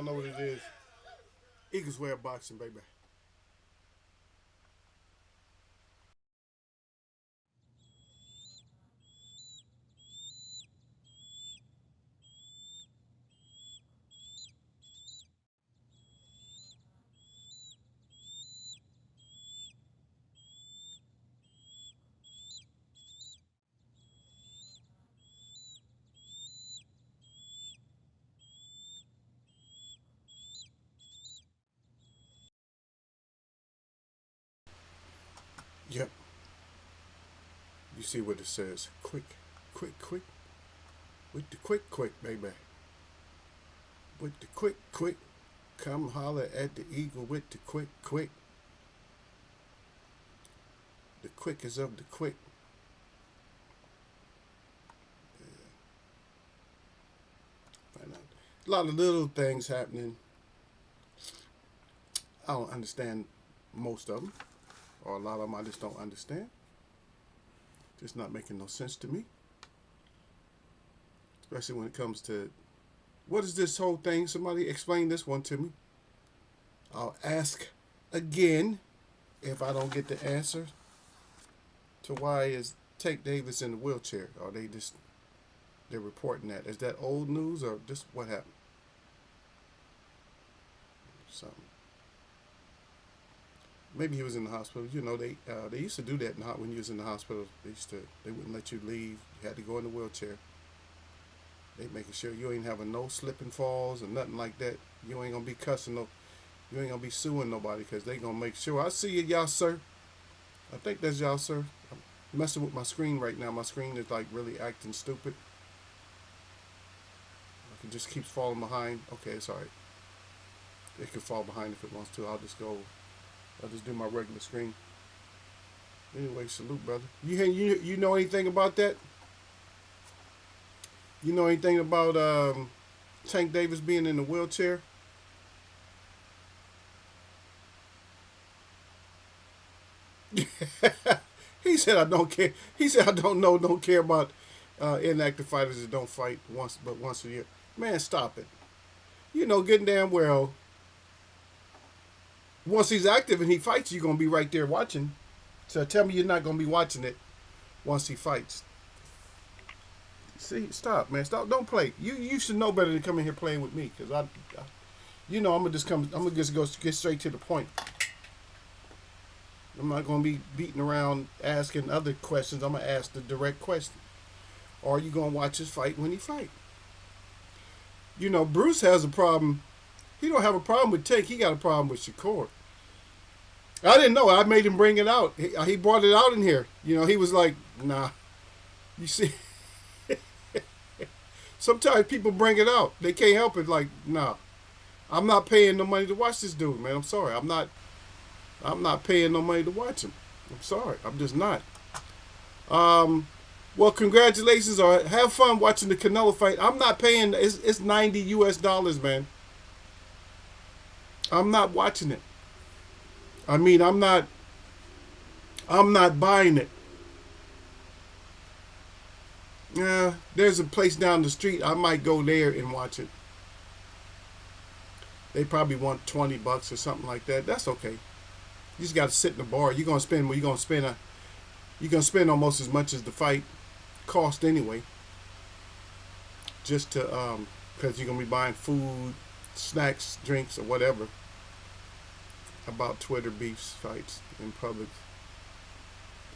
Y'all know what it is. EagleswebbBoxing, baby. Yep. You see what it says. Quick, quick, quick. With the quick, quick, baby. With the quick, quick. Come holler at the eagle with the quick, quick. The quick is of the quick. Yeah. A lot of little things happening. I don't understand most of them. Or a lot of them I just don't understand. Just not making no sense to me. Especially when it comes to, what is this whole thing? Somebody explain this one to me. I'll ask again if I don't get the answer to why is Tank Davis in the wheelchair. Or they're reporting that. Is that old news or just what happened? Something. Maybe he was in the hospital. You know, they used to do that when you was in the hospital. They wouldn't let you leave. You had to go in the wheelchair. They making sure you ain't having no slip and falls or nothing like that. You ain't gonna be cussing no. You ain't gonna be suing nobody because they gonna make sure. I see you, y'all, sir. I think that's y'all, sir. I'm messing with my screen right now. My screen is like really acting stupid. It just keeps falling behind. Okay, it's all right. It could fall behind if it wants to. I'll just do my regular screen. Anyway, salute, brother. You know anything about that? You know anything about Tank Davis being in the wheelchair? He said I don't care. He said I don't care about inactive fighters that don't fight once a year. Man, stop it. You know good and damn well once he's active and he fights, you're going to be right there watching. So tell me you're not going to be watching it once he fights. See, stop, man. Stop. Don't play. You should know better than come in here playing with me. Because I'm going to just get straight to the point. I'm not going to be beating around asking other questions. I'm going to ask the direct question. Are you going to watch his fight when he fight? You know, Bruce has a problem. He don't have a problem with Tank. He got a problem with Shakur. I didn't know. I made him bring it out. He brought it out in here. You know, he was like, nah. You see, sometimes people bring it out. They can't help it. Like, nah. I'm not paying no money to watch this dude, man. I'm sorry. I'm not paying no money to watch him. I'm sorry. I'm just not. Well, congratulations or have fun watching the Canelo fight. I'm not paying. It's $90 US, man. I'm not watching it. I mean, I'm not buying it. Yeah, there's a place down the street. I might go there and watch it. They probably want $20 or something like that. That's okay. You just got to sit in the bar. You're gonna spend almost as much as the fight cost anyway. Just to because you're gonna be buying food, snacks, drinks, or whatever. About Twitter beefs, fights in public,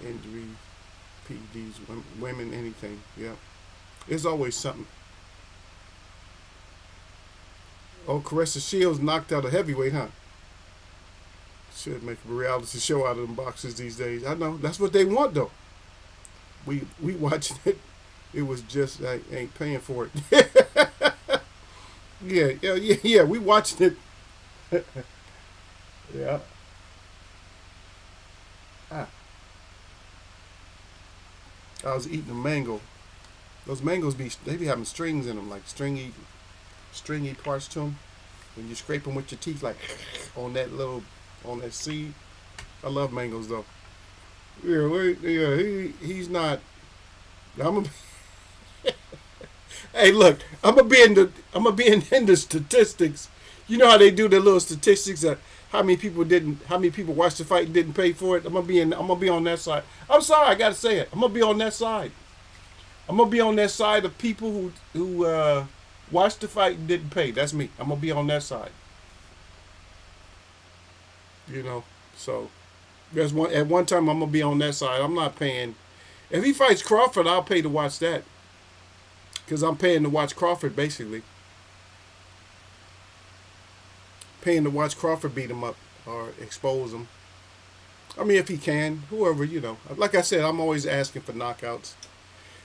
injury, PEDs, women, anything. Yeah, there's always something. Oh, Caressa Shields knocked out a heavyweight, huh? Should make a reality show out of them boxers these days. I know that's what they want though. We watching it. It was just I ain't paying for it. yeah. We watching it. Yeah. I was eating a mango. Those mangoes they be having strings in them, like stringy parts to them. When you scrape them with your teeth, like on that seed. I love mangoes though. He's not. Hey, look, I'm gonna be in the statistics. You know how they do the little statistics of how many people watched the fight and didn't pay for it. I'm gonna be on that side. I'm sorry, I gotta say it. I'm gonna be on that side. I'm gonna be on that side of people who watched the fight and didn't pay. That's me. I'm gonna be on that side. You know, so at one time I'm gonna be on that side. I'm not paying. If he fights Crawford, I'll pay to watch that because I'm paying to watch Crawford basically. Paying to watch Crawford beat him up or expose him. I mean, if he can, whoever, you know. Like I said, I'm always asking for knockouts.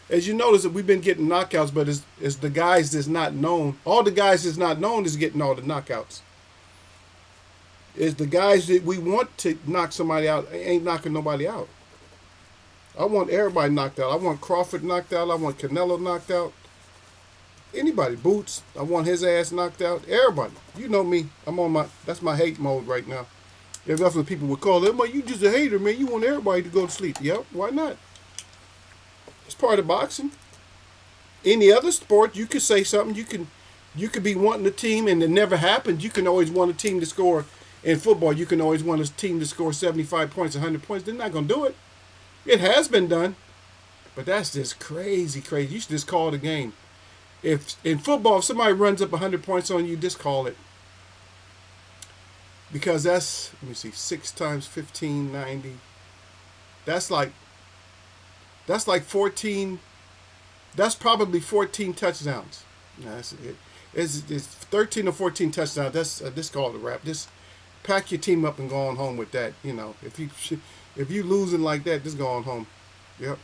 As you notice, that we've been getting knockouts, but it's the guys that's not known. All the guys that's not known is getting all the knockouts. It's the guys that we want to knock somebody out ain't knocking nobody out. I want everybody knocked out. I want Crawford knocked out. I want Canelo knocked out. Anybody, Boots, I want his ass knocked out. Everybody, you know me. That's my hate mode right now. If that's what people would call it, well, you just a hater, man. You want everybody to go to sleep. Yep, why not? It's part of boxing. Any other sport, you could say something. You could be wanting a team, and it never happens. You can always want a team to score. In football, you can always want a team to score 75 points, 100 points. They're not gonna do it. It has been done, but that's just crazy. You should just call the game. If in football, if somebody runs up 100 points on you, just call it. Because that's, let me see, 6 times 15, 90. That's like 14. That's probably 14 touchdowns. No, that's it. It's 13 or 14 touchdowns. That's called a wrap. Just pack your team up and go on home with that. You know, if you losing like that, just go on home. Yep.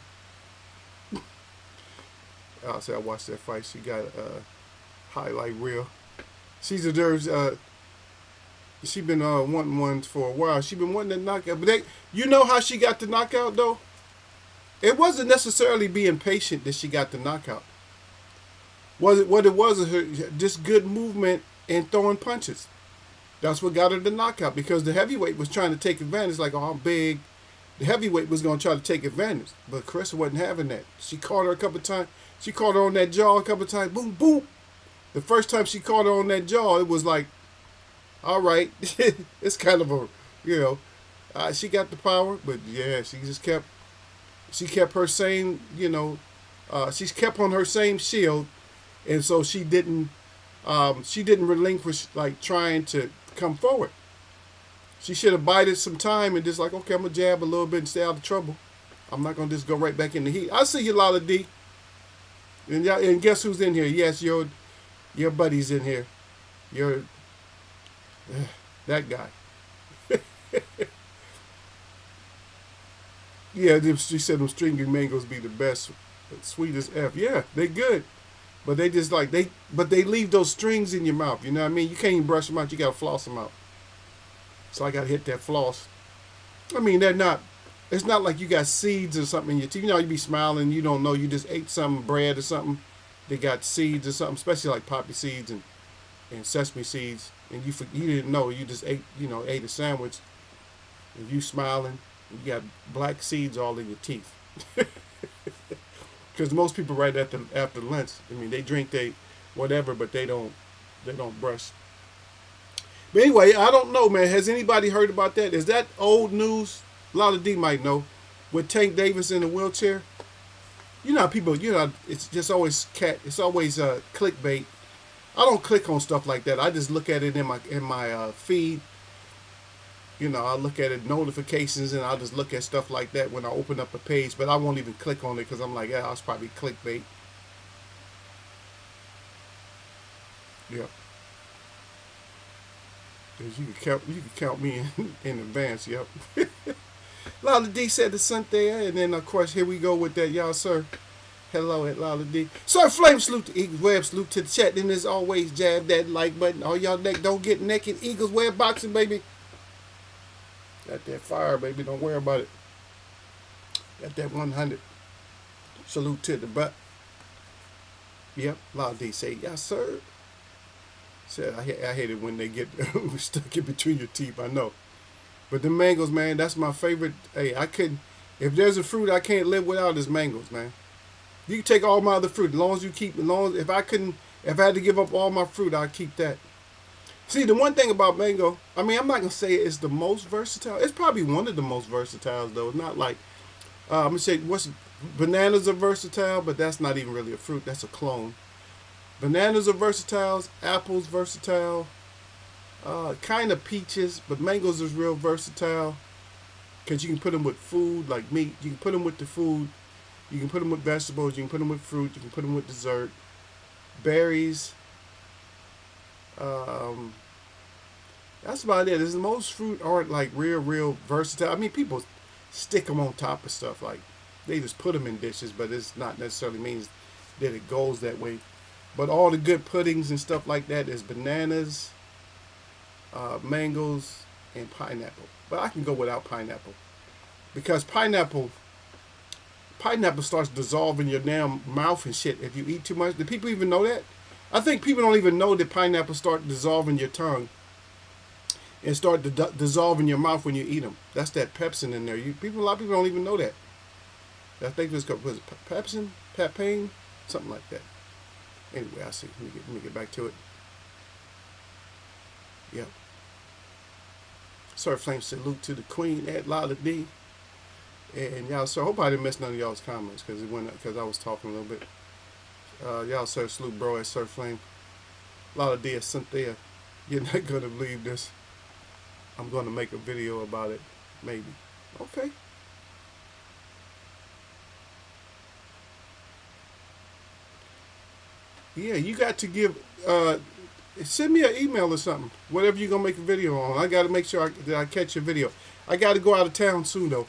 I'll say I watched that fight. She got a highlight reel. She deserves. She been wanting one for a while. She been wanting that knockout. But you know how she got the knockout though? It wasn't necessarily being patient that she got the knockout. What it was her just good movement and throwing punches. That's what got her the knockout because the heavyweight was trying to take advantage. Like, oh, I'm big. The heavyweight was going to try to take advantage. But Chris wasn't having that. She caught her a couple of times. She caught her on that jaw a couple of times. Boom, boom. The first time she caught her on that jaw, it was like, all right. It's kind of a, you know, she got the power. But, yeah, she kept her same, you know, she's kept on her same shield. And so she didn't relinquish, like, trying to come forward. She should have bided some time and just like, okay, I'm going to jab a little bit and stay out of trouble. I'm not going to just go right back in the heat. I see you, Lala D. And guess who's in here? Yes, your buddy's in here. That guy. Yeah, she said them stringy mangoes be the best. Sweet as F. Yeah, they good. But they just like, they leave those strings in your mouth. You know what I mean? You can't even brush them out. You got to floss them out. So I got to hit that floss. I mean, it's not like you got seeds or something in your teeth. You know, you be smiling, you don't know, you just ate some bread or something. They got seeds or something, especially like poppy seeds and sesame seeds. And you didn't know, you just ate a sandwich. And you smiling, you got black seeds all in your teeth. Because most people right after lunch, I mean, they drink whatever, but they don't brush. But anyway, I don't know, man. Has anybody heard about that? Is that old news? A lot of D might know. With Tank Davis in a wheelchair. You know how people, it's just always clickbait. I don't click on stuff like that. I just look at it in my feed. You know, I look at it, notifications, and I'll just look at stuff like that when I open up a page. But I won't even click on it because I'm like, yeah, it's probably clickbait. Yeah. You can count me in advance. Yep. Lala D said the Sunday, and then of course here we go with that, y'all, sir. Hello at Lala D. Sir Flame, salute to Eagles Web, salute to the chat, and as always, jab that like button. All y'all that don't get naked, Eagles Web Boxing, baby. Got that fire, baby. Don't worry about it. Got that 100. Salute to the butt. Yep. Lala D say, yes, sir. Said I hate it when they get stuck in between your teeth. I know, but the mangoes, man, that's my favorite. Hey, if there's a fruit I can't live without, is mangoes, man. You can take all my other fruit as long as you keep. If I had to give up all my fruit, I'd keep that. See, the one thing about mango, I mean, I'm not gonna say it's the most versatile. It's probably one of the most versatiles, though. It's not like I'm gonna say what's bananas are versatile, but that's not even really a fruit. That's a clone. Bananas are versatile. Apples versatile. Kind of peaches, but mangoes is real versatile because you can put them with food like meat. You can put them with the food. You can put them with vegetables. You can put them with fruit. You can put them with dessert. Berries. Um, that's about it. Most fruit aren't like real versatile. I mean, people stick them on top of stuff. Like they just put them in dishes, but it's not necessarily means that it goes that way. But all the good puddings and stuff like that is bananas, mangoes, and pineapple. But I can go without pineapple because pineapple starts dissolving your damn mouth and shit if you eat too much. Do people even know that? I think people don't even know that pineapple start dissolving your tongue and start dissolve in your mouth when you eat them. That's that pepsin in there. A lot of people don't even know that. I think it's called, was it pepsin, papain, something like that. Anyway, I see. Let me get back to it. Yep. Sir Flame, salute to the Queen at Lala D. And y'all, sir, I hope I didn't miss none of y'all's comments because I was talking a little bit. Y'all, sir, salute bro at Sir Flame. Lala D, Cynthia. You're not gonna believe this. I'm gonna make a video about it, maybe. Okay. Yeah, you got to give. Send me an email or something. Whatever you're gonna make a video on. I got to make sure that I catch your video. I got to go out of town soon though.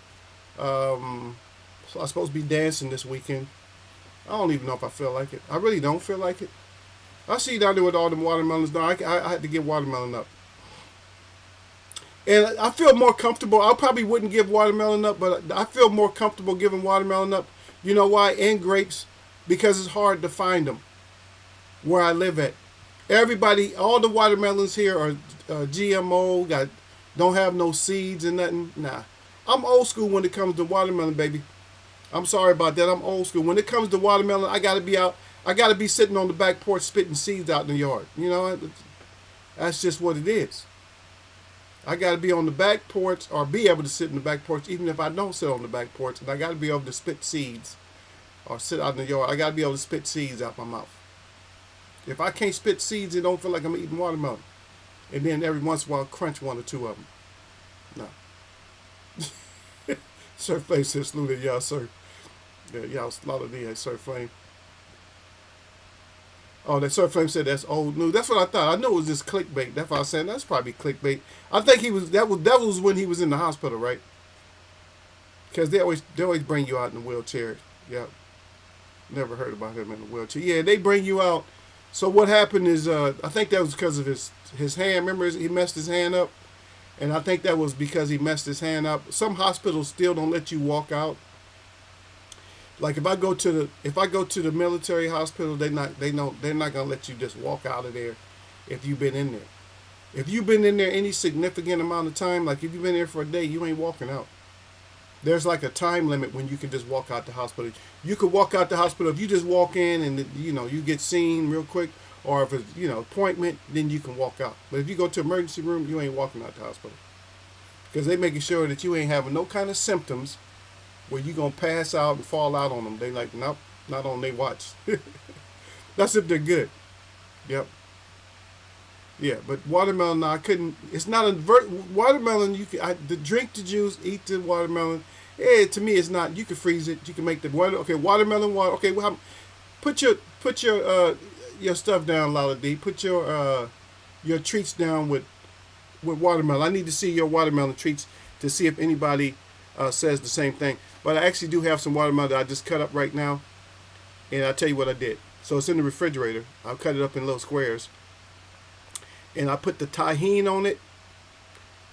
So I'm supposed to be dancing this weekend. I don't even know if I feel like it. I really don't feel like it. I see you down there with all them watermelons. No, I had to give watermelon up. And I feel more comfortable. I probably wouldn't give watermelon up, but I feel more comfortable giving watermelon up. You know why? And grapes, because it's hard to find them where I live at. Everybody, all the watermelons here are GMO, don't have no seeds and nothing. Nah. I'm old school when it comes to watermelon, baby. I'm sorry about that. I'm old school. When it comes to watermelon, I gotta be out. I gotta be sitting on the back porch spitting seeds out in the yard. You know, that's just what it is. I gotta be on the back porch or be able to sit in the back porch, even if I don't sit on the back porch. And I gotta be able to spit seeds or sit out in the yard. I gotta be able to spit seeds out my mouth. If I can't spit seeds, it don't feel like I'm eating watermelon. And then every once in a while, crunch one or two of them. No. Sir Flame says, salute y'all, sir. Yeah, y'all slaughtered me, Sir Flame. Oh, that Sir Flame said that's old news. That's what I thought. I knew it was just clickbait. That's why I was saying that's probably clickbait. I think that was when he was in the hospital, right? Because they always bring you out in a wheelchair. Yeah. Never heard about him in a wheelchair. Yeah, they bring you out. So what happened is, I think that was because of his hand. Remember, he messed his hand up, and I think that was because he messed his hand up. Some hospitals still don't let you walk out. Like if I go to the military hospital, they're not gonna let you just walk out of there if you've been in there. If you've been in there any significant amount of time, like if you've been there for a day, you ain't walking out. There's like a time limit when you can just walk out the hospital. You could walk out the hospital if you just walk in and you get seen real quick, or if it's appointment, then you can walk out. But if you go to emergency room, you ain't walking out the hospital because they making sure that you ain't having no kind of symptoms where you gonna pass out and fall out on them. They like, nope, not on their watch. That's if they're good. Yep. Yeah, but watermelon, no, I couldn't. It's not a watermelon. Drink the juice, eat the watermelon. Yeah, to me, it's not. You can freeze it. You can make the water. Okay, watermelon water. Okay, well, put your stuff down, Lala D. Put your treats down with watermelon. I need to see your watermelon treats to see if anybody says the same thing. But I actually do have some watermelon that I just cut up right now, and I'll tell you what I did. So it's in the refrigerator. I'll cut it up in little squares. And I put the tahini on it,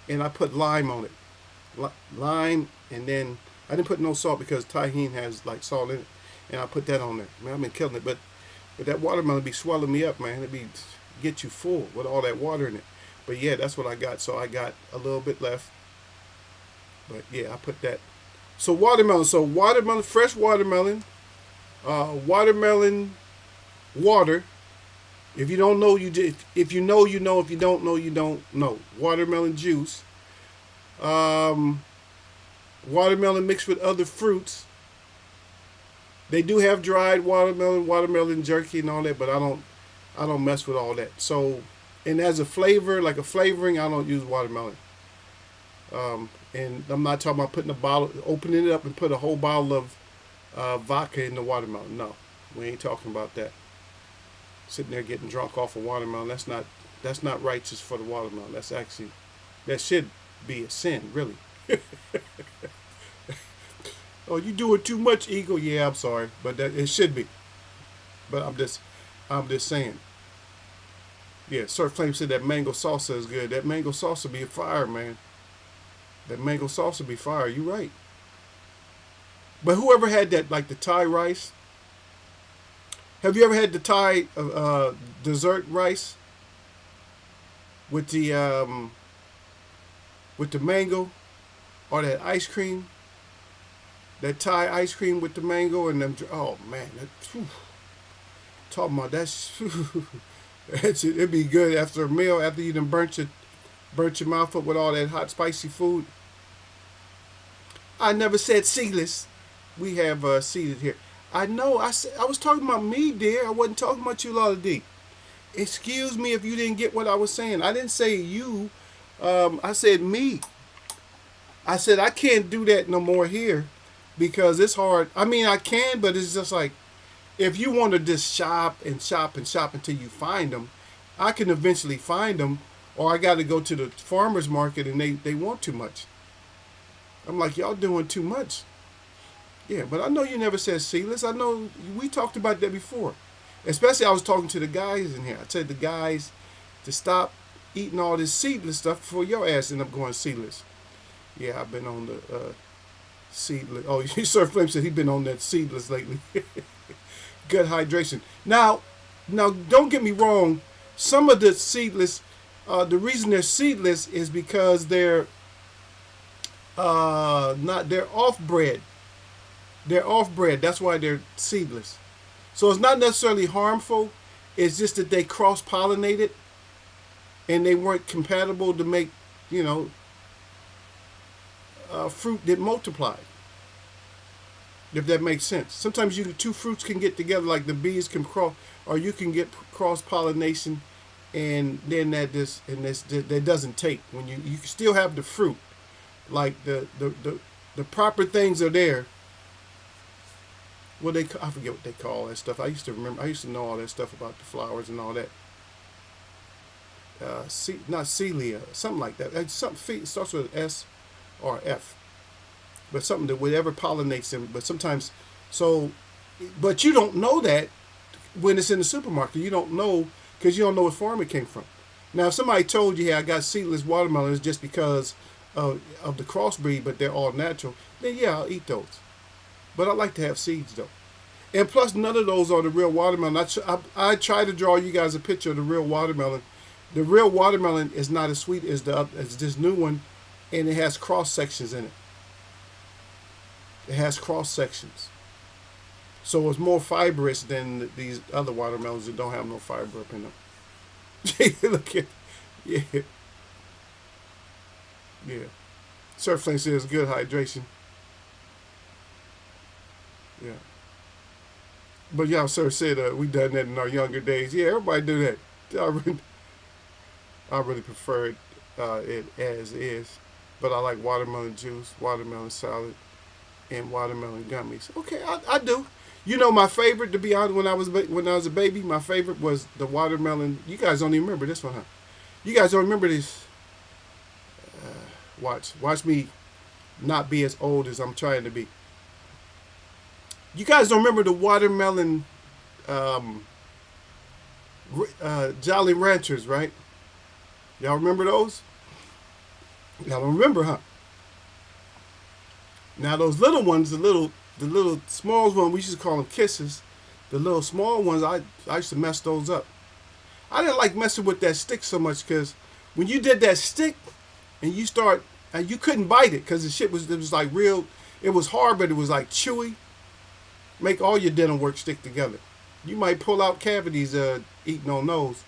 and I put lime on it. Lime, and then I didn't put no salt because tahini has like salt in it. And I put that on there. Man, I've been killing it. But that watermelon be swelling me up, man. It get you full with all that water in it. But yeah, that's what I got. So I got a little bit left. But yeah, I put that. So watermelon. So watermelon, fresh watermelon, watermelon water, If you don't know, you did. If you know, you know. If you don't know, you don't know. Watermelon juice. Um, Watermelon mixed with other fruits. They do have dried watermelon, watermelon jerky, and all that, but I don't mess with all that. So, and as a flavor, like a flavoring, I don't use watermelon. And I'm not talking about putting a bottle, opening it up and put a whole bottle of vodka in the watermelon. No, we ain't talking about that. Sitting there getting drunk off of watermelon. That's not righteous for the watermelon. That's actually, that should be a sin, really. Oh, you doing too much, Eagle? Yeah, I'm sorry, but that it should be. But I'm just saying. Yeah, Surf Flame said that mango salsa is good. That mango salsa be a fire, man. That mango salsa be fire. You right. But whoever had that, like the Thai rice. Have you ever had the Thai dessert rice with the mango or that ice cream? That Thai ice cream with the mango and them. Oh man, talking about that. It'd be good after a meal, after you done burnt your mouth up with all that hot spicy food. I never said seedless. We have seeded here. I know. I was talking about me, dear. I wasn't talking about you, Lola D. Excuse me if you didn't get what I was saying. I didn't say you. I said me. I said I can't do that no more here because it's hard. I mean, I can, but it's just like if you want to just shop and shop and shop until you find them, I can eventually find them, or I got to go to the farmer's market and they want too much. I'm like, y'all doing too much. Yeah, but I know you never said seedless. I know we talked about that before. Especially I was talking to the guys in here. I said the guys to stop eating all this seedless stuff before your ass end up going seedless. Yeah, I've been on the seedless. Oh, Surf Flame said he's been on that seedless lately. Good hydration. Now, don't get me wrong. Some of the seedless, the reason they're seedless is because they're they're off bred. They're off bred. That's why they're seedless. So it's not necessarily harmful. It's just that they cross pollinated and they weren't compatible to make, fruit that multiplied. If that makes sense. Sometimes two fruits can get together, like the bees can cross, or you can get cross pollination, and then that doesn't take when you still have the fruit, like the proper things are there. I forget what they call that stuff. I used to remember. I used to know all that stuff about the flowers and all that. Not celia, something like that. It starts with S or F, but something that whatever pollinates them. But sometimes, but you don't know that when it's in the supermarket. You don't know because you don't know what farm it came from. Now, if somebody told you, "Hey, I got seedless watermelons just because of the crossbreed, but they're all natural," then yeah, I'll eat those. But I like to have seeds though. And plus, none of those are the real watermelon. I try to draw you guys a picture of the real watermelon. The real watermelon is not as sweet as this new one, and it has cross sections in it. It has cross sections. So it's more fibrous than these other watermelons that don't have no fiber up in them. Look at, yeah. Surf Flame says good hydration. Yeah. But y'all sir said we done that in our younger days. Yeah, everybody do that. I really prefer it as is. But I like watermelon juice, watermelon salad, and watermelon gummies. Okay, I do. My favorite, to be honest, when I was a baby, my favorite was the watermelon. You guys don't even remember this one, huh? You guys don't remember this? Watch me not be as old as I'm trying to be. You guys don't remember the watermelon Jolly Ranchers, right? Y'all remember those? Y'all don't remember, huh? Now those little ones, the little small ones, we used to call them kisses. The little small ones, I used to mess those up. I didn't like messing with that stick so much because when you did that stick and you couldn't bite it because it was like real. It was hard, but it was like chewy. Make all your dental work stick together. You might pull out cavities eating on those.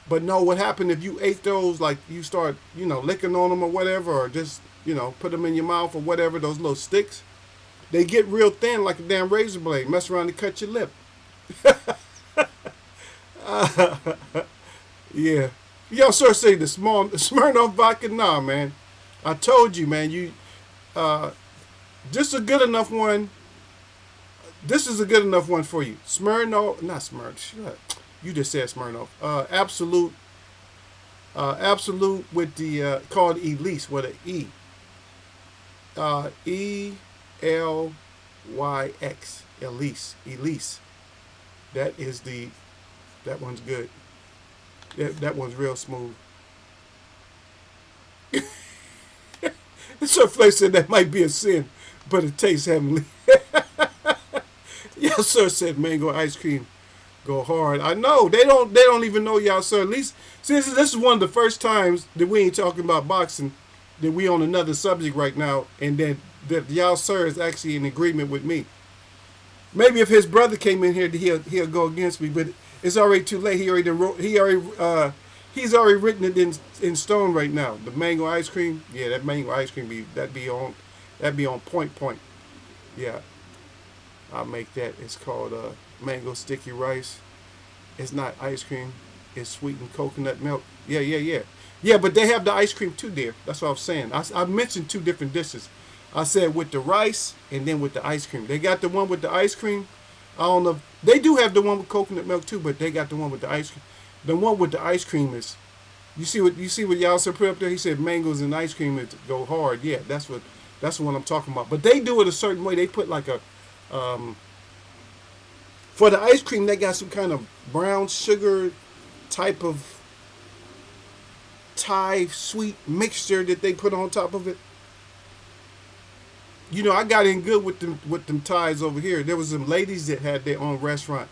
But no, what happened if you ate those, like you start, licking on them or whatever, or just, put them in your mouth or whatever, those little sticks, they get real thin like a damn razor blade. Mess around and cut your lip. Yeah. Yo, sir, say the Smirnoff vodka. Nah, man. I told you, man. Just a good enough one. This is a good enough one for you. Smirnoff, not Smirnoff. Shut. You just said Smirnoff. Absolute. Absolute with the called Elise with an E. ELYX. Elise. Elise. That one's good. That one's real smooth. Sir Flay said that might be a sin, but it tastes heavenly. Yes, sir, said mango ice cream go hard. I know they don't even know y'all, sir. At least since this is one of the first times that we ain't talking about boxing, that we on another subject right now, and then that y'all, sir, is actually in agreement with me. Maybe if his brother came in here, he'll go against me, but it's already too late. He's already written it in stone right now. The mango ice cream, yeah, that mango ice cream that'd be on point. Yeah, I'll make that. It's called mango sticky rice. It's not ice cream. It's sweetened coconut milk. Yeah. But they have the ice cream too, dear. That's what I'm saying. I mentioned two different dishes. I said with the rice and then with the ice cream. They got the one with the ice cream. I don't know. They do have the one with coconut milk too, but they got the one with the ice cream. The one with the ice cream is, you see what y'all said put up there. He said mangoes and ice cream go hard. Yeah, that's the one I'm talking about. But they do it a certain way. They put like a for the ice cream, they got some kind of brown sugar type of Thai sweet mixture that they put on top of it. I got in good with them Thais over here. There was some ladies that had their own restaurant.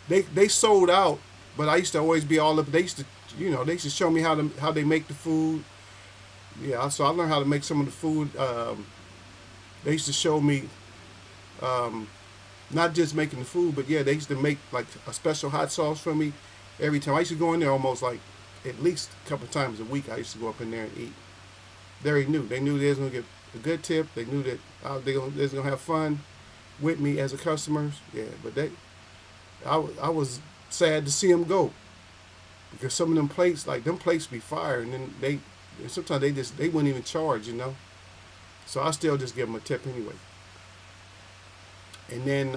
They sold out, but I used to always be all up. They used to show me how they make the food. Yeah, so I learned how to make some of the food. They used to show me not just making the food, but yeah, they used to make like a special hot sauce for me every time. I used to go in there almost like at least a couple times a week. I used to go up in there and eat. They knew they was gonna get a good tip. They knew that they was gonna have fun with me as a customer. Yeah, but I was sad to see them go, because some of them plates be fire, and then sometimes they wouldn't even charge, So I still just give them a tip anyway. And then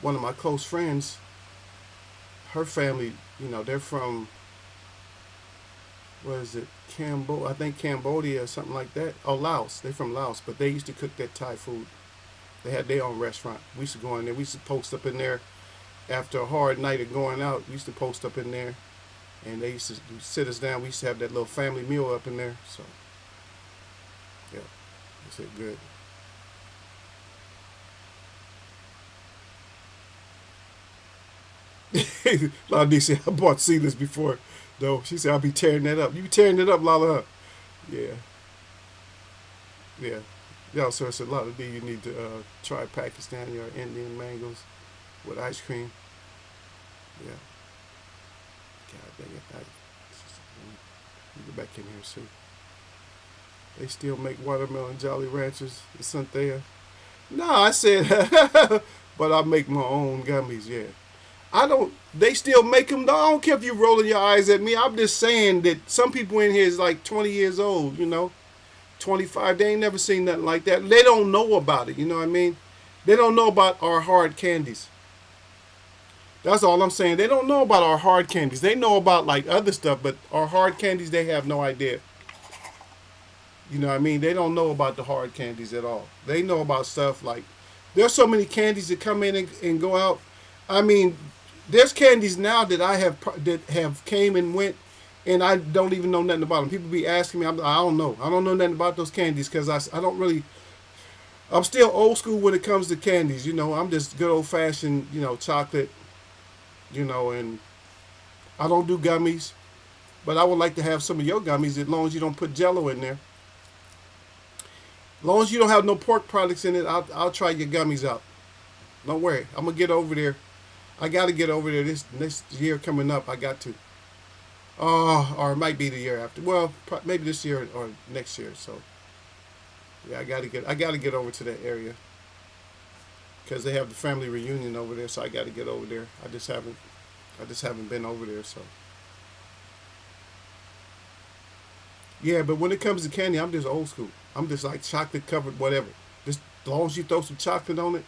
one of my close friends, her family, they're from, what is it, I think Cambodia or something like that. Oh, Laos. They're from Laos, but they used to cook that Thai food. They had their own restaurant. We used to go in there. We used to post up in there after a hard night of going out. We used to post up in there, and they used to sit us down. We used to have that little family meal up in there. So, yeah, it's it good. Lala said, I bought seedless before, though. She said, I'll be tearing that up. You be tearing it up, Lala, huh? Yeah. Yeah, sir, said, Lala D, you need to try Pakistani or Indian mangoes with ice cream. Yeah. God dang it. Let me go back in here and see. They still make watermelon Jolly Ranchers in Cynthia. No, I said, but I make my own gummies, yeah. They still make them. I don't care if you're rolling your eyes at me. I'm just saying that some people in here is like 20 years old, 25. They ain't never seen nothing like that. They don't know about it, you know what I mean? They don't know about our hard candies. That's all I'm saying. They don't know about our hard candies. They know about like other stuff, but our hard candies, they have no idea. You know what I mean? They don't know about the hard candies at all. They know about stuff like, there's so many candies that come in and go out. I mean, there's candies now that that have came and went, and I don't even know nothing about them. People be asking me, I don't know. I don't know nothing about those candies because I don't really. I'm still old school when it comes to candies. I'm just good old fashioned, chocolate, and I don't do gummies, but I would like to have some of your gummies as long as you don't put Jello in there. As long as you don't have no pork products in it, I'll try your gummies out. Don't worry, I'm gonna get over there. I got to get over there this year coming up. I got to. Or it might be the year after. Well, maybe this year or next year. So yeah, I got to get over to that area because they have the family reunion over there. So I got to get over there. I just haven't been over there. So yeah, but when it comes to candy, I'm just old school. I'm just like chocolate covered whatever. Just as long as you throw some chocolate on it.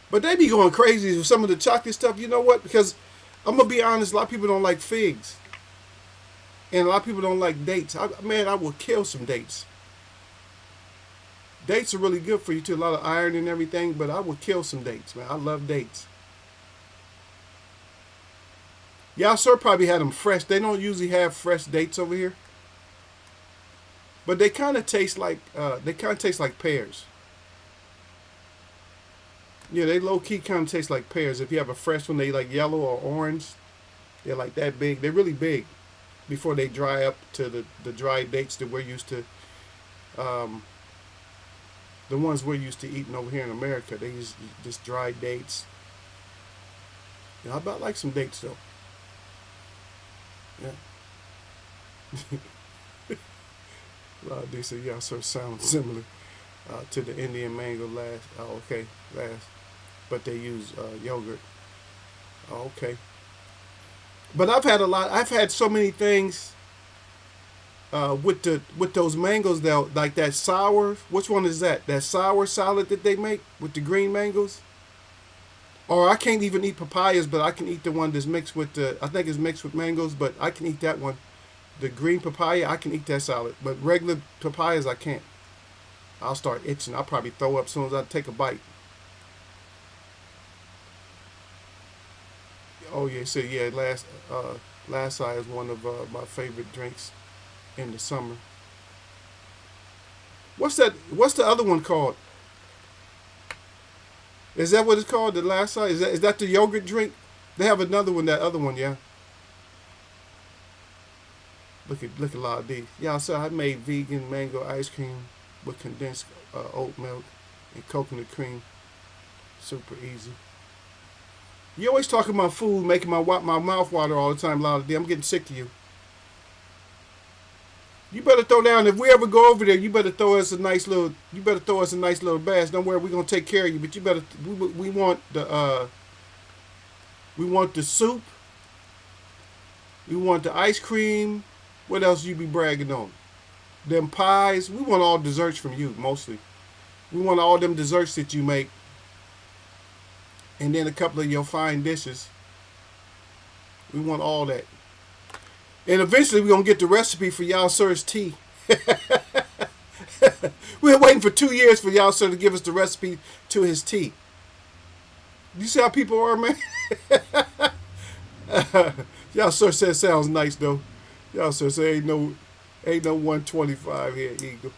But they be going crazy with some of the chocolate stuff. You know what? Because I'm gonna be honest, a lot of people don't like figs, and a lot of people don't like dates. Man, I will kill some dates. Dates are really good for you too. A lot of iron and everything, but I will kill some dates, man. I love dates. Y'all sir probably had them fresh. They don't usually have fresh dates over here, but they kind of taste like pears. Yeah, they low key kind of taste like pears. If you have a fresh one, they like yellow or orange. They're like that big. They're really big before they dry up to the dry dates that we're used to. Um, the ones we're used to eating over here in America, they use just dry dates. You know, I about like some dates though. Yeah. They say yeah, sort of sound similar to the Indian mango last. Oh, okay, last, but they use yogurt. Oh, okay. But I've had a lot. I've had so many things with those mangoes though, like that sour. Which one is that? That sour salad that they make with the green mangoes. Or I can't even eat papayas, but I can eat the one that's mixed with the. I think it's mixed with mangoes, but I can eat that one. The green papaya, I can eat that salad, but regular papayas I can't. I'll start itching. I'll probably throw up as soon as I take a bite. Oh yeah, so yeah, last eye is one of my favorite drinks in the summer. What's that? What's the other one called? Is that what it's called? The last eye? Is that the yogurt drink? They have another one. That other one, yeah. Look at a lot of these. Yeah, so I made vegan mango ice cream with condensed oat milk and coconut cream. Super easy. You always talking about food, making my mouth water all the time, Lala D. I'm getting sick of you. You better throw down. If we ever go over there, you better throw us a nice little. You better throw us a nice little bash. Don't worry, we're gonna take care of you. But you better. We want the. We want the soup. We want the ice cream. What else you be bragging on? Them pies. We want all desserts from you mostly. We want all them desserts that you make, and then a couple of your fine dishes. We want all that. And eventually we're going to get the recipe for y'all sir's tea. We're waiting for 2 years for y'all sir to give us the recipe to his tea. You see how people are, man? Y'all sir says sounds nice though. Y'all sir say ain't no 125 here, Eagle.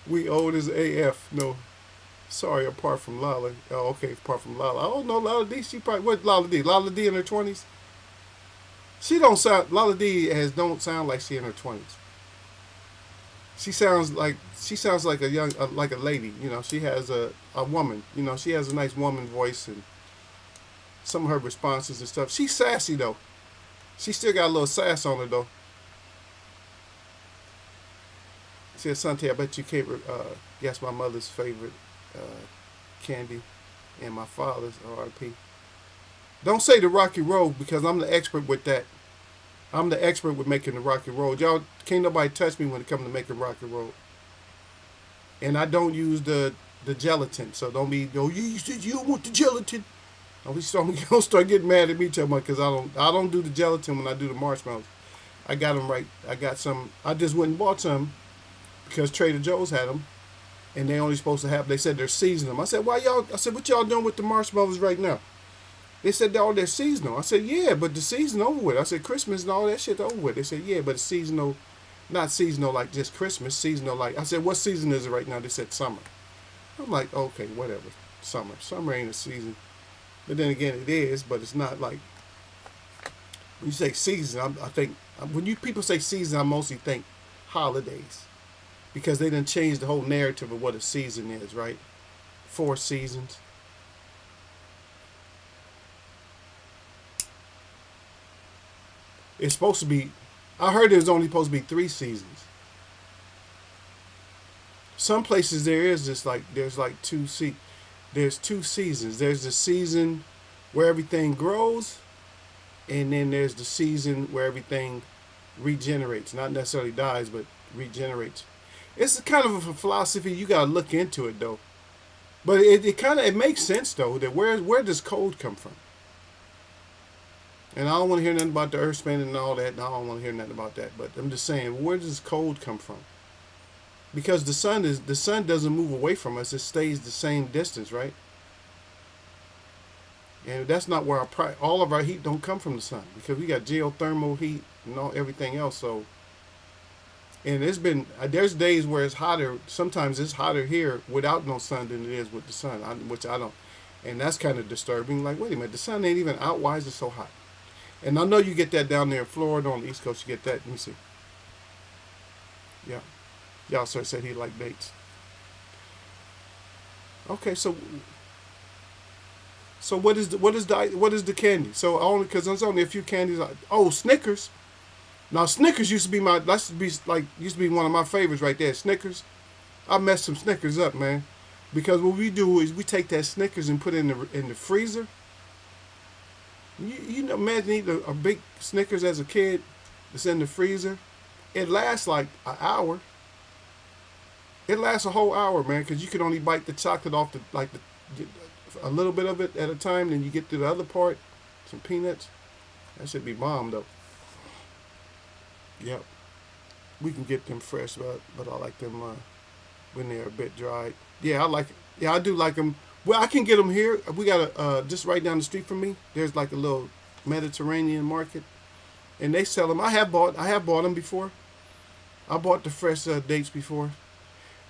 We old as AF. No. Sorry, apart from Lala. Oh, okay, apart from Lala. I don't know Lala D. She probably what Lala D? Lala D in her 20s? She don't sound. Lala D don't sound like she in her 20s. She sounds like a young like a lady. You know, she has a woman. You know, she has a nice woman voice and some of her responses and stuff. She's sassy though. She still got a little sass on her though. She said, Sante, I bet you can't guess my mother's favorite candy and my father's R.I.P. Don't say the Rocky Road because I'm the expert with that. I'm the expert with making the Rocky Road. Y'all can't nobody touch me when it comes to making Rocky Road. And I don't use the gelatin, so don't be you said you don't want the gelatin. Don't start getting mad at me too much because I don't do the gelatin when I do the marshmallows. I got them right. I got some. I just went and bought some because Trader Joe's had them, and they only supposed to have. They said they're seasoning them. I said, why y'all? I said, what y'all doing with the marshmallows right now? They said they're seasonal. I said, yeah, but the season over with. I said, Christmas and all that shit over with. They said, yeah, but it's seasonal, not seasonal like just Christmas, seasonal like. I said, what season is it right now? They said summer. I'm like, okay, whatever, summer. Summer ain't a season. But then again, it is, but it's not like, when you say season, I think, when people say season, I mostly think holidays. Because they done changed the whole narrative of what a season is, right? 4 seasons. It's supposed to be. I heard there's only supposed to be 3 seasons. Some places there is just like there's like there's 2 seasons. There's the season where everything grows, and then there's the season where everything regenerates. Not necessarily dies, but regenerates. It's kind of a philosophy. You gotta look into it though. But it kind of it makes sense though that where does cold come from? And I don't want to hear nothing about the earth spinning and all that. I don't want to hear nothing about that. But I'm just saying, where does cold come from? Because the sun doesn't move away from us; it stays the same distance, right? And that's not where all of our heat don't come from the sun, because we got geothermal heat and everything else. So, and there's days where it's hotter. Sometimes it's hotter here without no sun than it is with the sun, which I don't. And that's kind of disturbing. Like, wait a minute, the sun ain't even out. Why is it so hot? And I know you get that down there in Florida on the East Coast. You get that. Let me see. Yeah. Y'all sir said he liked dates. Okay, so what is the candy? So only because there's only a few candies. Oh, Snickers. Now Snickers used to be used to be one of my favorites right there. Snickers. I messed some Snickers up, man, because what we do is we take that Snickers and put it in the freezer. You know, imagine eating a big Snickers as a kid that's in the freezer. It lasts like an hour. It lasts a whole hour, man, because you can only bite the chocolate off a little bit of it at a time. Then you get to the other part, some peanuts. That should be bomb though. Yep, we can get them fresh, but I like them when they're a bit dried. Yeah, I like it. Yeah, I do like them. Well, I can get them here. We got just right down the street from me. There's like a little Mediterranean market, and they sell them. I have bought them before. I bought the fresh dates before,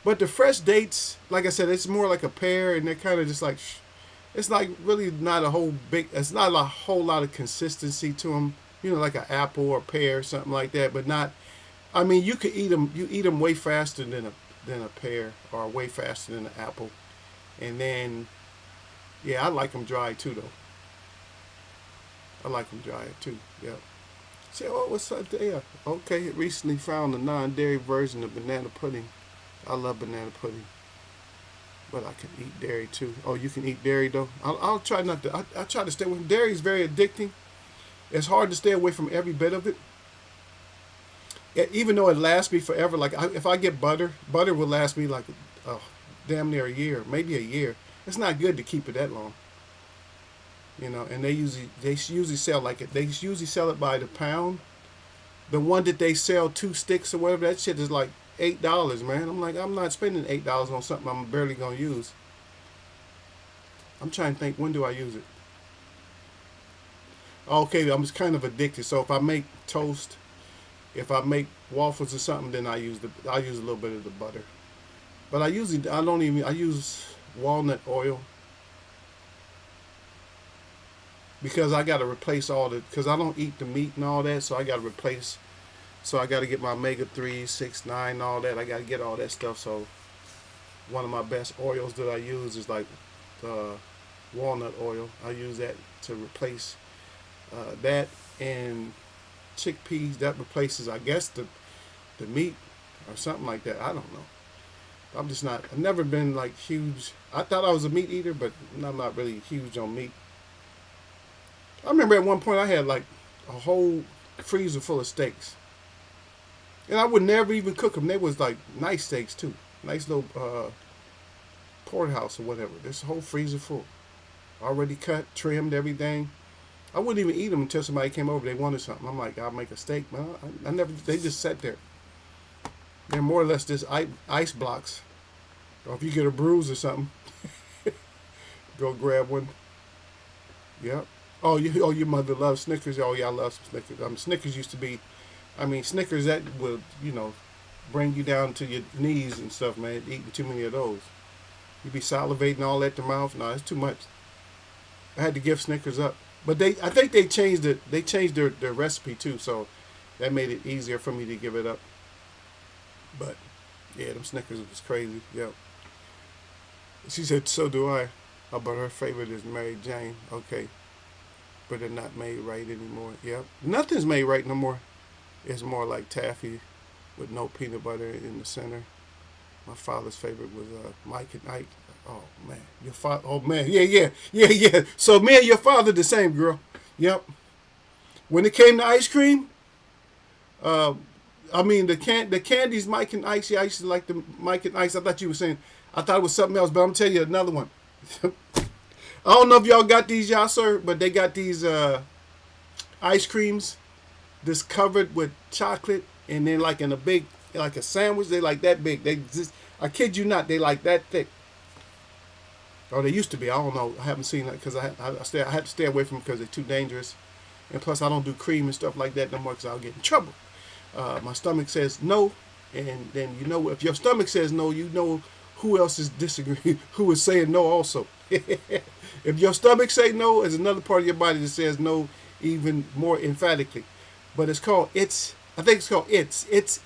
but the fresh dates, like I said, it's more like a pear, and they're kind of just like, it's like really not a whole big. It's not a whole lot of consistency to them. You know, like an apple or pear or something like that, but not. I mean, you could eat them. You eat them way faster than a pear, or way faster than an apple. And then, yeah, I like them dry too, though. I like them dry too. Yeah. Say, oh, what's up there? Okay, recently found a non-dairy version of banana pudding. I love banana pudding, but I can eat dairy too. Oh, you can eat dairy though. I'll try not to. I try to stay away. Dairy is very addicting. It's hard to stay away from every bit of it. Even though it lasts me forever. Like if I get butter will last me like damn near a year, maybe a year. It's not good to keep it that long, you know. And they usually sell they usually sell it by the pound. The one that they sell 2 sticks or whatever, that shit is like $8, man. I'm like, I'm not spending $8 on something I'm barely gonna use. I'm trying to think, when do I use it? Okay, I'm just kind of addicted. So if I make toast, if I make waffles or something, then I use a little bit of the butter. But I use walnut oil, because I got to replace because I don't eat the meat and all that, so I got to replace, so I got to get my omega-3, 6, 9, all that. I got to get all that stuff. So one of my best oils that I use is like walnut oil. I use that to replace that, and chickpeas. That replaces, I guess, the meat or something like that. I don't know. I'm just not. I've never been like huge. I thought I was a meat eater, but I'm not really huge on meat. I remember at one point I had like a whole freezer full of steaks, and I would never even cook them. They was like nice steaks too, nice little porterhouse or whatever. This whole freezer full, already cut, trimmed, everything. I wouldn't even eat them until somebody came over. They wanted something. I'm like, I'll make a steak, man. I never. They just sat there. They're more or less just ice blocks. Or if you get a bruise or something, go grab one. Yep. Oh, your mother loves Snickers. Oh, yeah, I love some Snickers. Snickers used to be, Snickers that will, bring you down to your knees and stuff, man. Eating too many of those. You be salivating all at the mouth. No, it's too much. I had to give Snickers up. But I think they changed it. They changed their recipe too, so that made it easier for me to give it up. But yeah, them Snickers was crazy. Yep. She said, so do I. Oh, but her favorite is Mary Jane. Okay. but they're not made right anymore. Yep, nothing's made right no more. It's more like taffy with no peanut butter in the center. My father's favorite was Mike and Ike. Oh man, your father. Oh man, yeah. So me and your father the same, girl. Yep. When it came to ice cream, uh, I mean the candies Mike and Ike. Yeah, I used to like the Mike and Ike. I thought you were saying. I thought it was something else, but I'm gonna tell you another one. I don't know if y'all got these, y'all, sir, but they got these ice creams that's covered with chocolate, and then like in a big, like a sandwich. They like that big. They just, I kid you not, they like that thick. Or they used to be. I don't know. I haven't seen that because I had to stay away from them because they're too dangerous. And plus, I don't do cream and stuff like that no more because I'll get in trouble. My stomach says no, and then you know if your stomach says no, you know who else is disagreeing, who is saying no also. If your stomach say no, there's another part of your body that says no even more emphatically. But it's called it's. I think it's called it's it.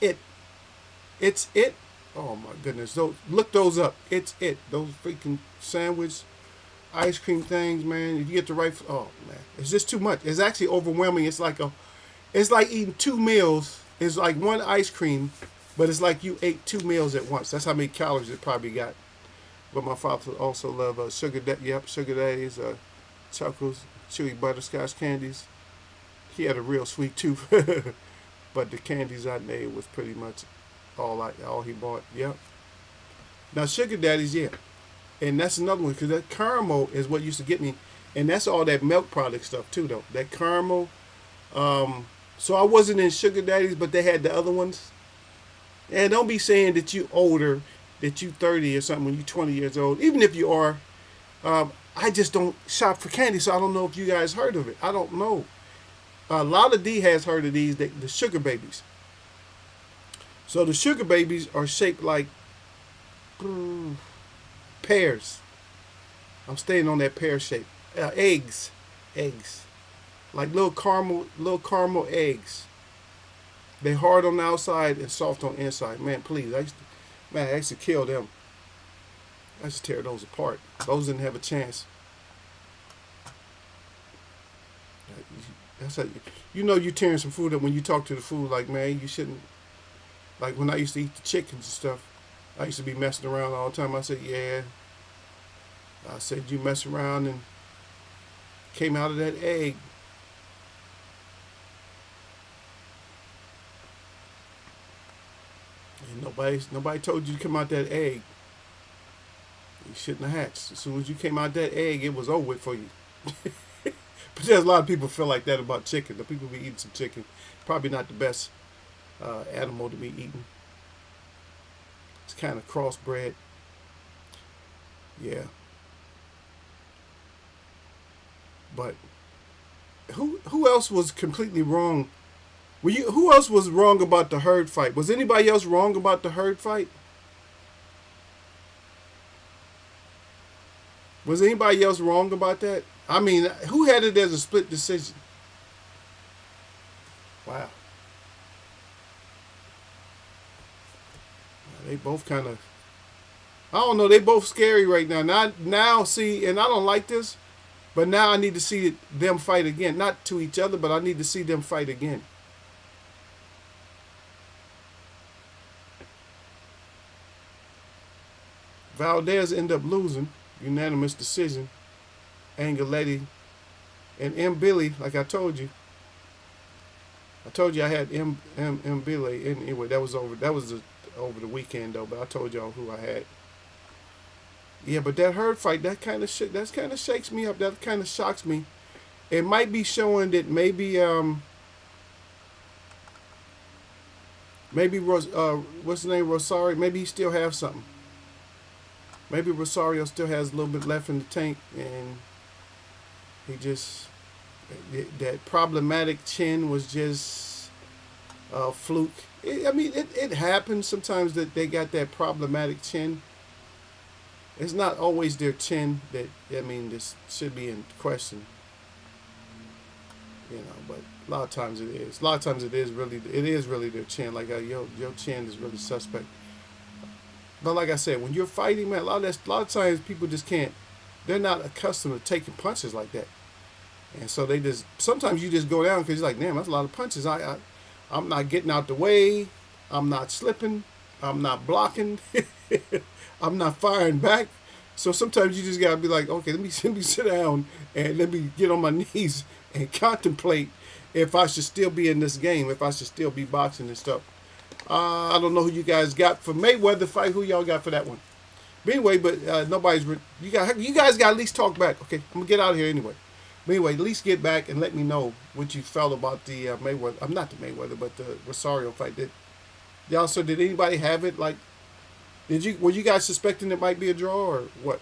It's it. Oh my goodness! Look those up. It's it. Those freaking sandwich, ice cream things, man. If you get the right, oh man, it's just too much. It's actually overwhelming. It's like eating 2 meals. It's like one ice cream, but it's like you ate 2 meals at once. That's how many calories it probably got. But my father also loved sugar daddies, chocos, chewy butterscotch candies. He had a real sweet tooth, but the candies I made was pretty much all he bought. Yep. Now sugar daddies, yeah, and that's another one because that caramel is what used to get me, and that's all that milk product stuff too, though. That caramel. So I wasn't in sugar daddies, but they had the other ones. And don't be saying that you older, that you 30 or something when you 20 years old. Even if you are, I just don't shop for candy, so I don't know if you guys heard of it. I don't know. A lot of D has heard of these, the sugar babies. So the sugar babies are shaped like pears. I'm staying on that pear shape. Eggs, like little caramel eggs. They hard on the outside and soft on the inside. Man, please, I used to kill them. I used to tear those apart. Those didn't have a chance. That's how you're tearing some food up when you talk to the food. Like, man, you shouldn't. Like when I used to eat the chickens and stuff, I used to be messing around all the time. I said, yeah. I said, you mess around and came out of that egg. And nobody told you to come out that egg. You shouldn't have hatched. As soon as you came out that egg, it was over with for you. But there's a lot of people feel like that about chicken. The people be eating some chicken. Probably not the best animal to be eating. It's kind of crossbred. Yeah. But who else was completely wrong? Who else was wrong about the herd fight? Was anybody else wrong about the herd fight? Was anybody else wrong about that? I mean, who had it as a split decision? Wow. They both kind of, I don't know, they both scary right now. Now, see, and I don't like this, but now I need to see them fight again. Not to each other, but I need to see them fight again. Valdez ended up losing, unanimous decision. Angeletti and M. Billy, like I told you. I told you I had M. Billy. Anyway, that was over. That was over the weekend though. But I told y'all who I had. Yeah, but that herd fight, that kind of shakes me up. That kind of shocks me. It might be showing that maybe what's the name, Rosario? Maybe he still has something. Maybe Rosario still has a little bit left in the tank, and he just, that problematic chin was just a fluke. It happens sometimes that they got that problematic chin. It's not always their chin that, this should be in question. But a lot of times it is. A lot of times it is really their chin. Like, your chin is really suspect. But like I said, when you're fighting, man, a lot of times people just can't. They're not accustomed to taking punches like that. And so they just, sometimes you just go down because you're like, damn, that's a lot of punches. I'm not getting out the way. I'm not slipping. I'm not blocking. I'm not firing back. So sometimes you just gotta be like, okay, let me sit down and let me get on my knees and contemplate if I should still be in this game, if I should still be boxing and stuff. I don't know who you guys got for Mayweather fight. Who y'all got for that one? But anyway, nobody's. You guys got to at least talk back. Okay, I'm gonna get out of here anyway. But anyway, at least get back and let me know what you felt about the Mayweather. I'm not the Mayweather, but the Rosario fight. Did anybody have it? Like, were you guys suspecting it might be a draw or what?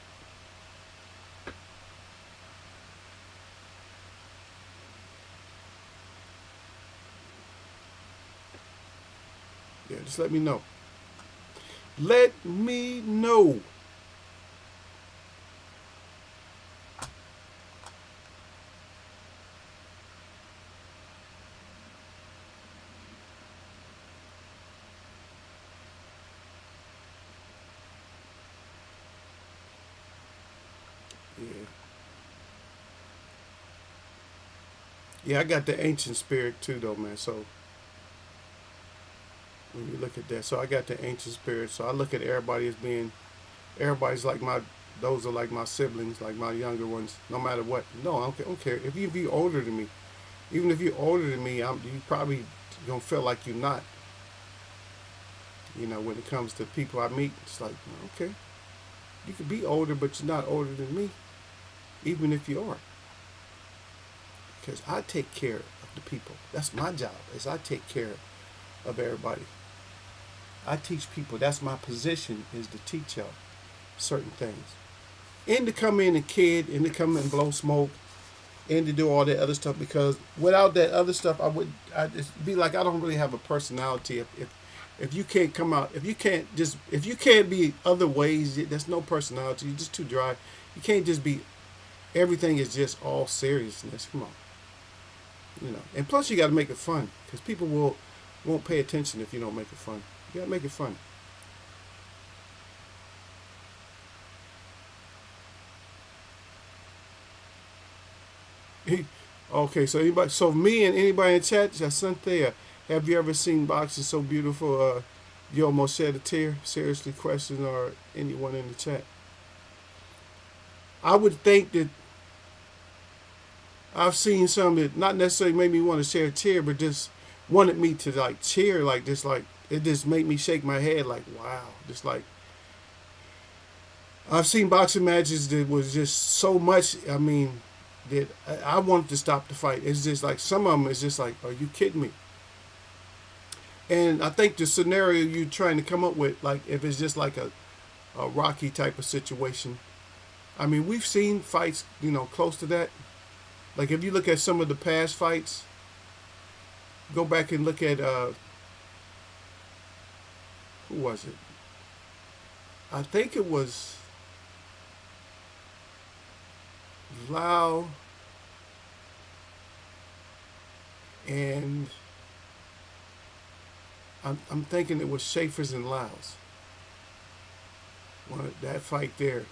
Yeah, just let me know. Let me know. Yeah. Yeah, I got the ancient spirit too, though, man. So when you look at that, so I got the ancient spirit. So I look at everybody as being, everybody's like those are like my siblings, like my younger ones. No matter what, no, I don't care. If you older than me, even if you're older than me, you probably gonna feel like you're not. You know, when it comes to people I meet, it's like, okay, you could be older, but you're not older than me, even if you are. Because I take care of the people. That's my job, is I take care of everybody. I teach people. That's my position, is to teach y'all certain things. And to come in and kid, and to come and blow smoke, and to do all that other stuff. Because without that other stuff, I'd just be like, I don't really have a personality. If you can't come out, if you can't be other ways, there's no personality. You're just too dry. You can't just be, everything is just all seriousness. Come on. You know, and plus you got to make it fun, because people won't pay attention if you don't make it fun. You got to make it fun. Okay, so me and anybody in the chat, Jacinthia, have you ever seen boxing so beautiful? You almost shed a tear. Seriously, question, or anyone in the chat? I would think that I've seen some that not necessarily made me want to shed a tear, but just wanted me to like cheer, like just like it just made me shake my head, like wow, just like I've seen boxing matches that was just so much. I mean, that I wanted to stop the fight. It's just like some of them is just like, are you kidding me? And I think the scenario you're trying to come up with, like if it's just like a Rocky type of situation. I mean, we've seen fights, close to that. Like if you look at some of the past fights, go back and look at who was it? I think it was Lau and I'm thinking it was Schaefer's and Lau's. That fight there.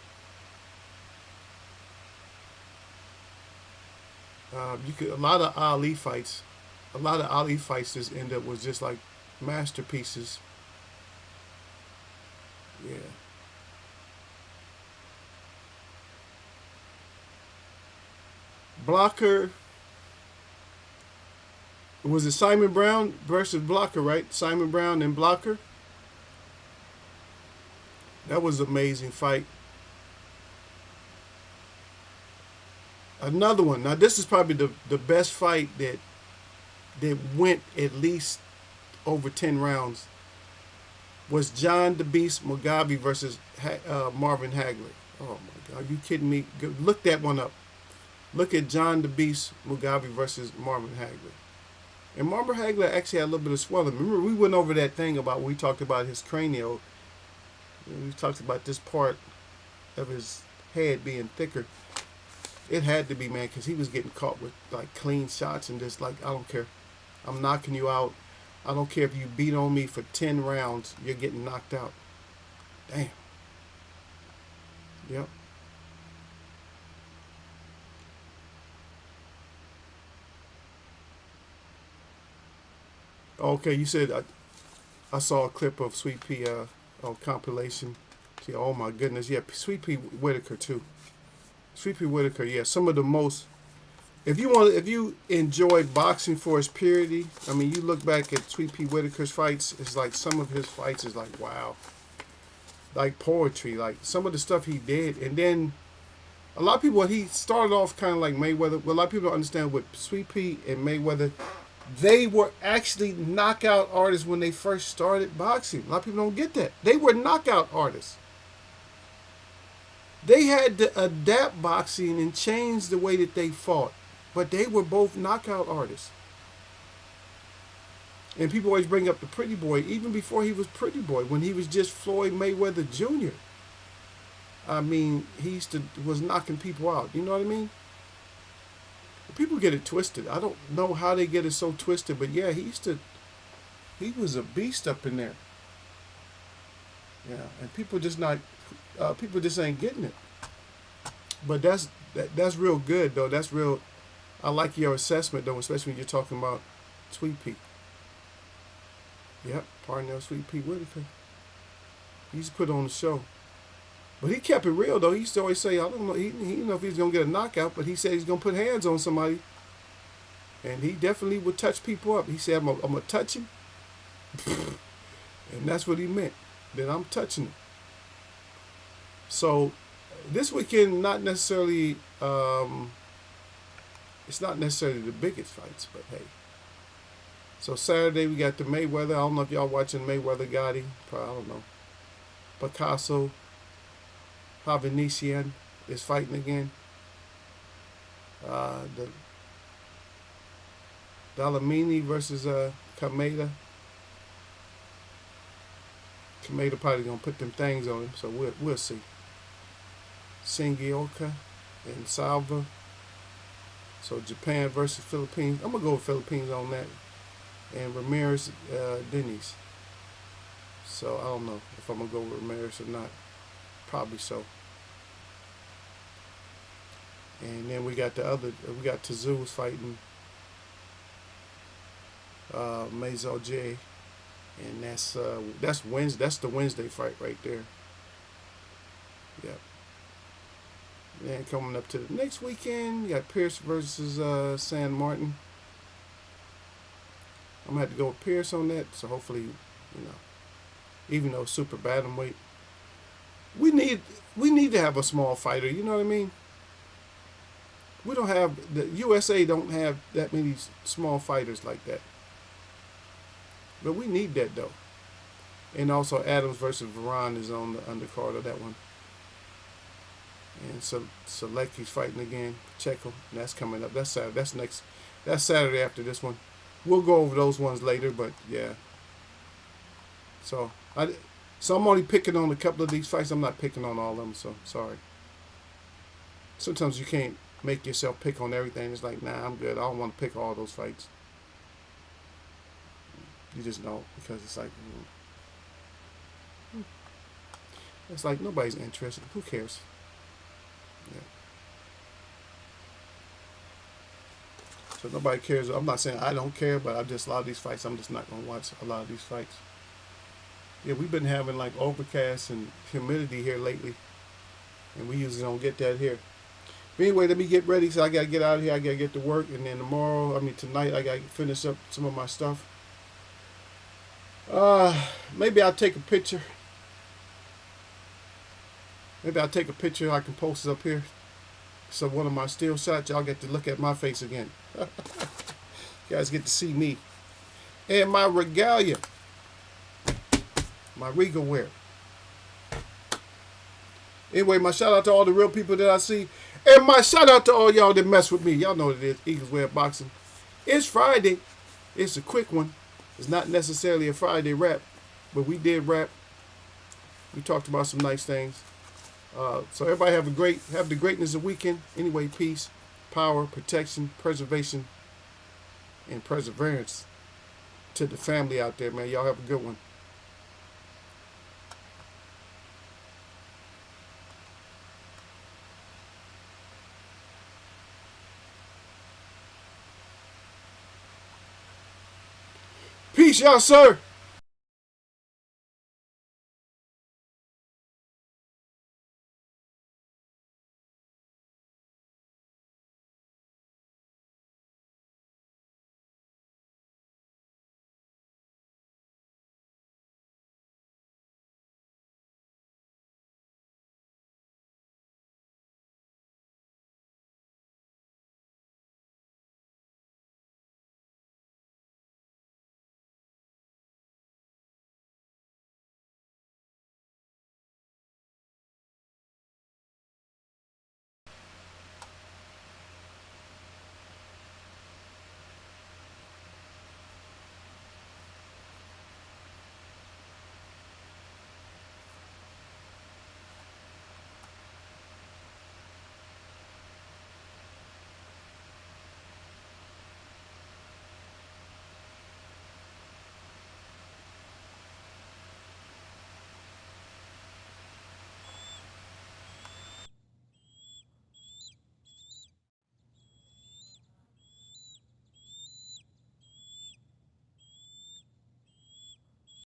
A lot of Ali fights. A lot of Ali fights just end up was just like masterpieces. Yeah. Blocker. Was it Simon Brown versus Blocker, right? Simon Brown and Blocker. That was an amazing fight. Another one. Now this is probably the best fight that went at least over 10 rounds. Was John the Beast Mugabe versus Marvin Hagler. Oh my God, are you kidding me? Look that one up. Look at John the Beast Mugabe versus Marvin Hagler. And Marvin Hagler actually had a little bit of swelling. Remember, we went over that thing about when we talked about his cranial. We talked about this part of his head being thicker. It had to be, man, because he was getting caught with like clean shots and just like, I don't care. I'm knocking you out. I don't care if you beat on me for 10 rounds. You're getting knocked out. Damn. Yep. Okay, you said I saw a clip of Sweet Pea on compilation. See, oh my goodness, yeah, Sweet Pea Whitaker too. Sweet Pea Whitaker, yeah, some of the most. If you enjoy boxing for its purity, I mean, you look back at Sweet Pea Whitaker's fights. It's like some of his fights is like wow, like poetry. Like some of the stuff he did, and then a lot of people he started off kind of like Mayweather. Well, a lot of people don't understand what Sweet Pea and Mayweather. They were actually knockout artists when they first started boxing. A lot of people don't get that. They were knockout artists. They had to adapt boxing and change the way that they fought. But they were both knockout artists. And people always bring up the Pretty Boy, even before he was Pretty Boy, when he was just Floyd Mayweather Jr. I mean, was knocking people out. You know what I mean? People get it twisted. I don't know how they get it so twisted, but yeah, he was a beast up in there. Yeah, and people just ain't getting it. But that's real good though. That's real. I like your assessment though, especially when you're talking about Sweet Pea. Yep, Parnell Sweet Pea Whitaker. He used to put on the show. But he kept it real though. He used to always say, I don't know, he didn't know if he was gonna get a knockout, but he said he's gonna put hands on somebody. And he definitely would touch people up. He said, I'm gonna touch him. And that's what he meant. That I'm touching him. So this weekend not necessarily it's not necessarily the biggest fights, but hey. So Saturday we got the Mayweather. I don't know if y'all watching Mayweather Gotti. Probably, I don't know. Picasso Havanesian is fighting again. The Dalamini versus Kameda. Kameda probably gonna put them things on him, so we'll see. Singioka and Salva. So Japan versus Philippines. I'm gonna go with Philippines on that. And Ramirez Denise. So I don't know if I'm gonna go with Ramirez or not. Probably so. And then we got Tazuz fighting Mazel J. And that's Wednesday. That's the Wednesday fight right there. Yep. And coming up to the next weekend, you got Pierce versus San Martin. I'm gonna have to go with Pierce on that. So hopefully, even though super bantamweight, we need to have a small fighter. You know what I mean? We don't have the USA don't have that many small fighters like that. But we need that though. And also Adams versus Varan is on the undercard of that one. And so Selecki's fighting again, Checo. And that's coming up. That's Saturday. That's Saturday after this one. We'll go over those ones later, but yeah. So I'm only picking on a couple of these fights. I'm not picking on all of them, so sorry. Sometimes you can't make yourself pick on everything. It's like, nah, I'm good. I don't want to pick all those fights. You just know, because it's like nobody's interested. Who cares? Yeah. So nobody cares. I'm not saying I don't care, but a lot of these fights, I'm just not going to watch a lot of these fights. Yeah, we've been having like overcast and humidity here lately, and we usually don't get that here. But anyway, let me get ready. So I got to get out of here. I got to get to work, and then tonight, I got to finish up some of my stuff. Maybe I'll take a picture. I can post it up here. So one of my still shots, y'all get to look at my face again. You guys get to see me. And my regalia. My regal wear. Anyway, my shout out to all the real people that I see. And my shout out to all y'all that mess with me. Y'all know what it is. EagleswebbBoxing. It's Friday. It's a quick one. It's not necessarily a Friday rap, but we did rap. We talked about some nice things. So everybody have the greatness of weekend. Anyway, peace, power, protection, preservation, and perseverance to the family out there, man. Y'all have a good one. Peace, y'all, sir.